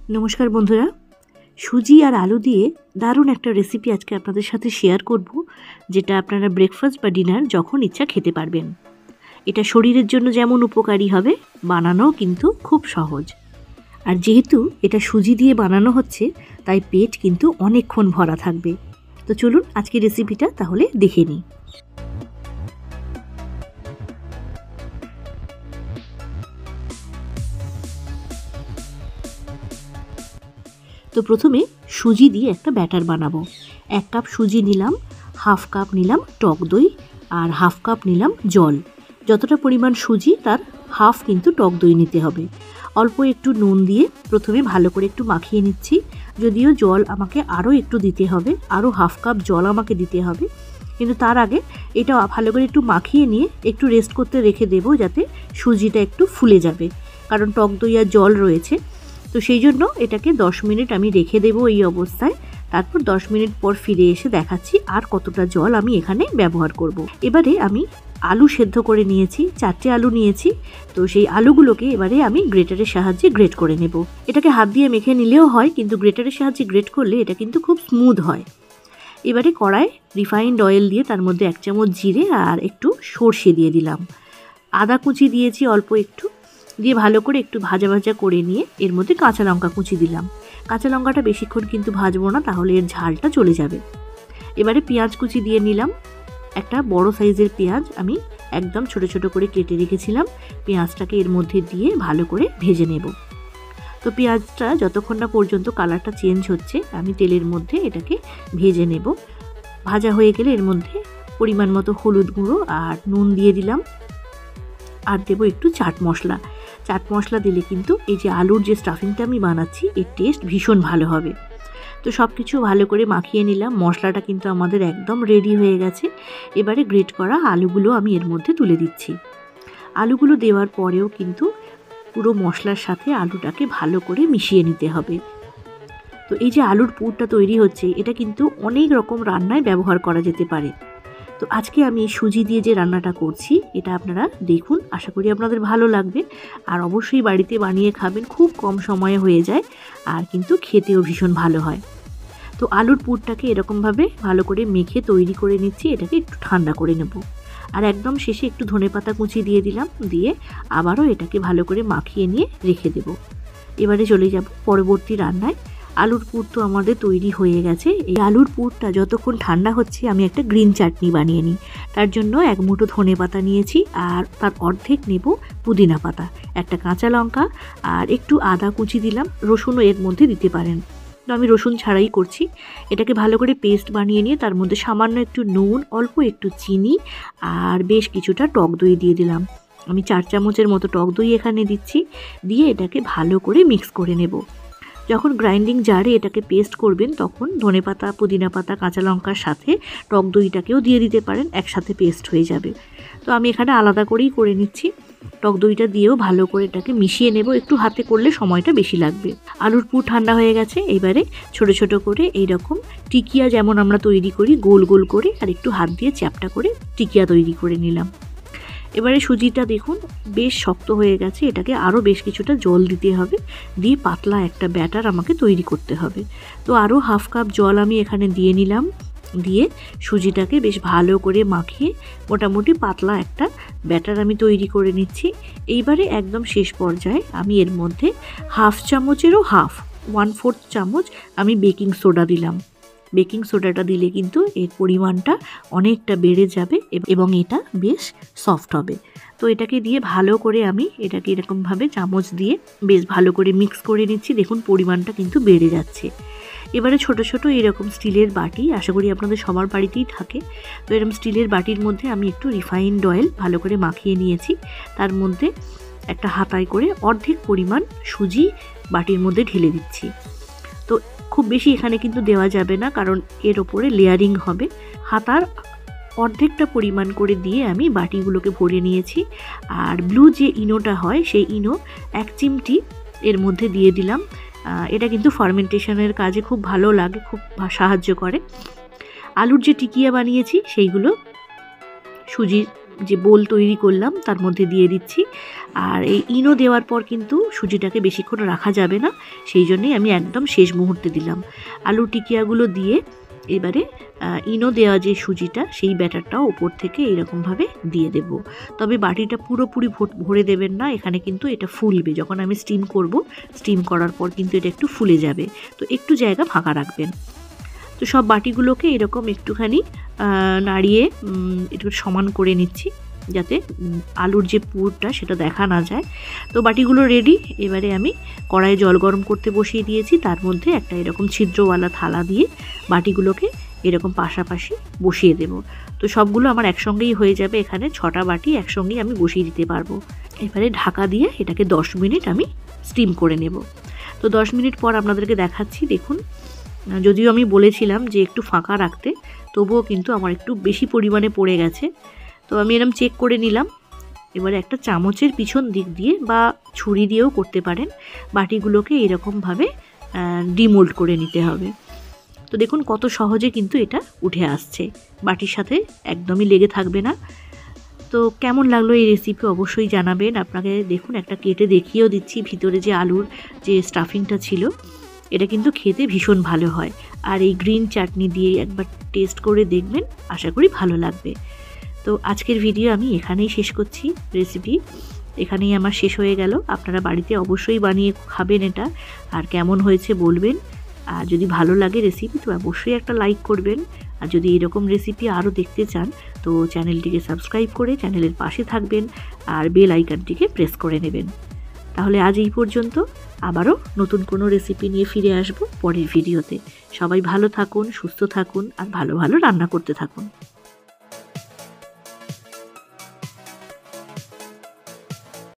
নমস্কার বন্ধুরা, সুজি আর আলু দিয়ে দারুণ একটা রেসিপি আজকে আপনাদের সাথে শেয়ার করব, যেটা আপনারা ব্রেকফাস্ট বা ডিনার যখন ইচ্ছা খেতে পারবেন। এটা শরীরের জন্য যেমন উপকারী হবে, বানানোও কিন্তু খুব সহজ। আর যেহেতু এটা সুজি দিয়ে বানানো হচ্ছে, তাই পেট কিন্তু অনেকক্ষণ ভরা থাকবে। তো চলুন আজকে রেসিপিটা তাহলে দেখে নিই। তো প্রথমে সুজি দিয়ে একটা ব্যাটার বানাবো। 1 কাপ সুজি নিলাম, হাফ কাপ নিলাম টক দই, আর হাফ কাপ নিলাম জল। যতটা পরিমাণ সুজি তার হাফ কিন্তু টক দই নিতে হবে। অল্প একটু নুন দিয়ে প্রথমে ভালো করে একটু মাখিয়ে নিচ্ছি। যদিও জল আমাকে আরও একটু দিতে হবে, আরও হাফ কাপ জল আমাকে দিতে হবে, কিন্তু তার আগে এটা ভালো করে একটু মাখিয়ে নিয়ে একটু রেস্ট করতে রেখে দেবো, যাতে সুজিটা একটু ফুলে যাবে, কারণ টক দই আর জল রয়েছে। তো সেই জন্য এটাকে 10 মিনিট আমি রেখে দেবো এই অবস্থায়। তারপর 10 মিনিট পর ফিরে এসে দেখাচ্ছি আর কতটা জল আমি এখানে ব্যবহার করব। এবারে আমি আলু সেদ্ধ করে নিয়েছি, 4টে আলু নিয়েছি। তো সেই আলুগুলোকে এবারে আমি গ্রেটারের সাহায্যে গ্রেট করে নেব। এটাকে হাত দিয়ে মেখে নিলেও হয়, কিন্তু গ্রেটারের সাহায্যে গ্রেট করলে এটা কিন্তু খুব স্মুথ হয়। এবারে কড়ায় রিফাইন্ড অয়েল দিয়ে তার মধ্যে 1 চামচ জিরে আর একটু সর্ষে দিয়ে দিলাম। আদা কুচি দিয়েছি অল্প একটু, দিয়ে ভালো করে একটু ভাজা ভাজা করে নিয়ে এর মধ্যে কাঁচা লঙ্কা কুচি দিলাম। কাঁচা লঙ্কাটা বেশিক্ষণ কিন্তু ভাজবো না, তাহলে এর ঝালটা চলে যাবে। এবারে পেঁয়াজ কুচি দিয়ে নিলাম। একটা বড় সাইজের পেঁয়াজ আমি একদম ছোট ছোট করে কেটে রেখেছিলাম। পেঁয়াজটাকে এর মধ্যে দিয়ে ভালো করে ভেজে নেব। তো পেঁয়াজটা যতক্ষণ না পর্যন্ত কালারটা চেঞ্জ হচ্ছে, আমি তেলের মধ্যে এটাকে ভেজে নেব। ভাজা হয়ে গেলে এর মধ্যে পরিমাণ মতো হলুদ গুঁড়ো আর নুন দিয়ে দিলাম, আর দেবো একটু চাট মশলা। চাট মশলা দিলে কিন্তু এই যে আলুর যে স্টাফিংটা আমি বানাচ্ছি, এর টেস্ট ভীষণ ভালো হবে। তো সব কিছু ভালো করে মাখিয়ে নিলাম। মশলাটা কিন্তু আমাদের একদম রেডি হয়ে গেছে। এবারে গ্রেট করা আলুগুলো আমি এর মধ্যে তুলে দিচ্ছি। আলুগুলো দেওয়ার পরেও কিন্তু পুরো মশলার সাথে আলুটাকে ভালো করে মিশিয়ে নিতে হবে। তো এই যে আলুর পুরটা তৈরি হচ্ছে, এটা কিন্তু অনেক রকম রান্নায় ব্যবহার করা যেতে পারে। তো আজকে আমি সুজি দিয়ে যে রান্নাটা করছি, এটা আপনারা দেখুন, আশা করি আপনাদের ভালো লাগবে। আর অবশ্যই বাড়িতে বানিয়ে খাবেন, খুব কম সময়ে হয়ে যায়, আর কিন্তু খেতেও ভীষণ ভালো হয়। তো আলুর পুরটাকে এরকমভাবে ভালো করে মেখে তৈরি করে নিচ্ছি। এটাকে একটু ঠান্ডা করে নেব। আর একদম শেষে একটু ধনেপাতা কুচি দিয়ে দিলাম, দিয়ে আবারও এটাকে ভালো করে মাখিয়ে নিয়ে রেখে দেব। এবারে চলে যাব পরবর্তী রান্নায়। আলুর পুর তো আমাদের তৈরি হয়ে গেছে। এই আলুর পুরটা যতক্ষণ ঠান্ডা হচ্ছে, আমি একটা গ্রিন চাটনি বানিয়ে নিই। তার জন্য 1 মুঠো ধনে পাতা নিয়েছি, আর তার অর্ধেক নেব পুদিনা পাতা, একটা কাঁচা লঙ্কা আর একটু আদা কুচি দিলাম। রসুনও এর মধ্যে দিতে পারেন, তো আমি রসুন ছাড়াই করছি। এটাকে ভালো করে পেস্ট বানিয়ে নিয়ে তার মধ্যে সামান্য একটু নুন, অল্প একটু চিনি আর বেশ কিছুটা টক দই দিয়ে দিলাম। আমি 4 চামচের মতো টক দই এখানে দিচ্ছি। দিয়ে এটাকে ভালো করে মিক্স করে নেব। যখন গ্রাইন্ডিং জারে এটাকে পেস্ট করবেন, তখন ধনেপাতা, পুদিনা পাতা, কাঁচা লঙ্কার সাথে টক দইটাকেও দিয়ে দিতে পারেন, একসাথে পেস্ট হয়ে যাবে। তো আমি এখানে আলাদা করেই করে নিচ্ছি। টক দইটা দিয়েও ভালো করে এটাকে মিশিয়ে নেব। একটু হাতে করলে সময়টা বেশি লাগবে। আলুর পুর ঠান্ডা হয়ে গেছে। এবারে ছোট ছোট করে এইরকম টিকিয়া যেমন আমরা তৈরি করি, গোল গোল করে আর একটু হাত দিয়ে চ্যাপটা করে টিকিয়া তৈরি করে নিলাম। এবারে সুজিটা দেখুন বেশ শক্ত হয়ে গেছে, এটাকে আরও বেশ কিছুটা জল দিতে হবে, দিয়ে পাতলা একটা ব্যাটার আমাকে তৈরি করতে হবে। তো আরও হাফ কাপ জল আমি এখানে দিয়ে নিলাম। দিয়ে সুজিটাকে বেশ ভালো করে মাখিয়ে মোটামুটি পাতলা একটা ব্যাটার আমি তৈরি করে নিচ্ছি। এইবারে একদম শেষ পর্যায়ে আমি এর মধ্যে হাফ চামচেরও হাফ, 1/4 চামচ আমি বেকিং সোডা দিলাম। বেকিং সোডাটা দিলে কিন্তু এর পরিমাণটা অনেকটা বেড়ে যাবে এবং এটা বেশ সফট হবে। তো এটাকে দিয়ে ভালো করে আমি এটাকে এরকমভাবে চামচ দিয়ে বেশ ভালো করে মিক্স করে নিচ্ছি। দেখুন পরিমাণটা কিন্তু বেড়ে যাচ্ছে। এবারে ছোট ছোট এরকম স্টিলের বাটি, আশা করি আপনাদের সবার বাড়িতেই থাকে। তো এরকম স্টিলের বাটির মধ্যে আমি একটু রিফাইন্ড অয়েল ভালো করে মাখিয়ে নিয়েছি। তার মধ্যে একটা হাতায় করে অর্ধেক পরিমাণ সুজি বাটির মধ্যে ঢেলে দিচ্ছি। তো খুব বেশি এখানে কিন্তু দেওয়া যাবে না, কারণ এর ওপরে লেয়ারিং হবে। হাতার অর্ধেকটা পরিমাণ করে দিয়ে আমি বাটিগুলোকে ভরে নিয়েছি। আর ব্লু যে ইনোটা হয়, সেই ইনো 1 চিমটি এর মধ্যে দিয়ে দিলাম। এটা কিন্তু ফার্মেন্টেশনের কাজে খুব ভালো লাগে, খুব সাহায্য করে। আলুর যে টিকিয়া বানিয়েছি সেইগুলো সুজির যে বোল তৈরি করলাম তার মধ্যে দিয়ে দিচ্ছি। আর এই ইনো দেওয়ার পর কিন্তু সুজিটাকে বেশিক্ষণ রাখা যাবে না, সেই জন্যই আমি একদম শেষ মুহূর্তে দিলাম। আলু টিকিয়াগুলো দিয়ে এবারে ইনো দেওয়া যে সুজিটা সেই ব্যাটারটাও ওপর থেকে এরকমভাবে দিয়ে দেব। তবে বাটিটা পুরোপুরি ভরে দেবেন না, এখানে কিন্তু এটা ফুলবে। যখন আমি স্টিম করব, স্টিম করার পর কিন্তু এটা একটু ফুলে যাবে, তো একটু জায়গা ফাঁকা রাখবেন। তো সব বাটিগুলোকে এরকম একটুখানি নাড়িয়ে একটু সমান করে নিচ্ছি, যাতে আলুর যে পুরটা সেটা দেখা না যায়। তো বাটিগুলো রেডি। এবারে আমি কড়াইয়ে জল গরম করতে বসিয়ে দিয়েছি, তার মধ্যে একটা এরকম ছিদ্রওয়ালা থালা দিয়ে বাটিগুলোকে এরকম পাশাপাশি বসিয়ে দেব। তো সবগুলো আমার একসঙ্গেই হয়ে যাবে, এখানে 6টা বাটি একসঙ্গেই আমি বসিয়ে দিতে পারবো। এবারে ঢাকা দিয়ে এটাকে 10 মিনিট আমি স্টিম করে নেব। তো 10 মিনিট পর আপনাদেরকে দেখাচ্ছি। দেখুন, যদিও আমি বলেছিলাম যে একটু ফাঁকা রাখতে, তবুও কিন্তু আমার একটু বেশি পরিমাণে পড়ে গেছে। তো আমি এরকম চেক করে নিলাম। এবারে একটা চামচের পিছন দিক দিয়ে বা ছুরি দিয়েও করতে পারেন, বাটিগুলোকে এরকমভাবে ডিমোল্ড করে নিতে হবে। তো দেখুন কত সহজে কিন্তু এটা উঠে আসছে, বাটির সাথে একদমই লেগে থাকবে না। তো কেমন লাগলো এই রেসিপি অবশ্যই জানাবেন। আপনাকে দেখুন একটা কেটে দেখিয়েও দিচ্ছি, ভিতরে যে আলুর যে স্টাফিংটা ছিল, এটা কিন্তু খেতে ভীষণ ভালো হয়। আর এই গ্রিন চাটনি দিয়ে একবার টেস্ট করে দেখবেন, আশা করি ভালো লাগবে। তো আজকের ভিডিও আমি এখানেই শেষ করছি। রেসিপি এখানেই আমার শেষ হয়ে গেল। আপনারা বাড়িতে অবশ্যই বানিয়ে খাবেন এটা, আর কেমন হয়েছে বলবেন। আর যদি ভালো লাগে রেসিপি তো অবশ্যই একটা লাইক করবেন। আর যদি এরকম রেসিপি আরও দেখতে চান তো চ্যানেলটিকে সাবস্ক্রাইব করে চ্যানেলের পাশে থাকবেন, আর বেল আইকনটিকে প্রেস করে নেবেন। তাহলে আজ এই পর্যন্ত। আবারও নতুন কোনো রেসিপি নিয়ে ফিরে আসব পরের ভিডিওতে। সবাই ভালো থাকুন, সুস্থ থাকুন, আর ভালো ভালো রান্না করতে থাকুন।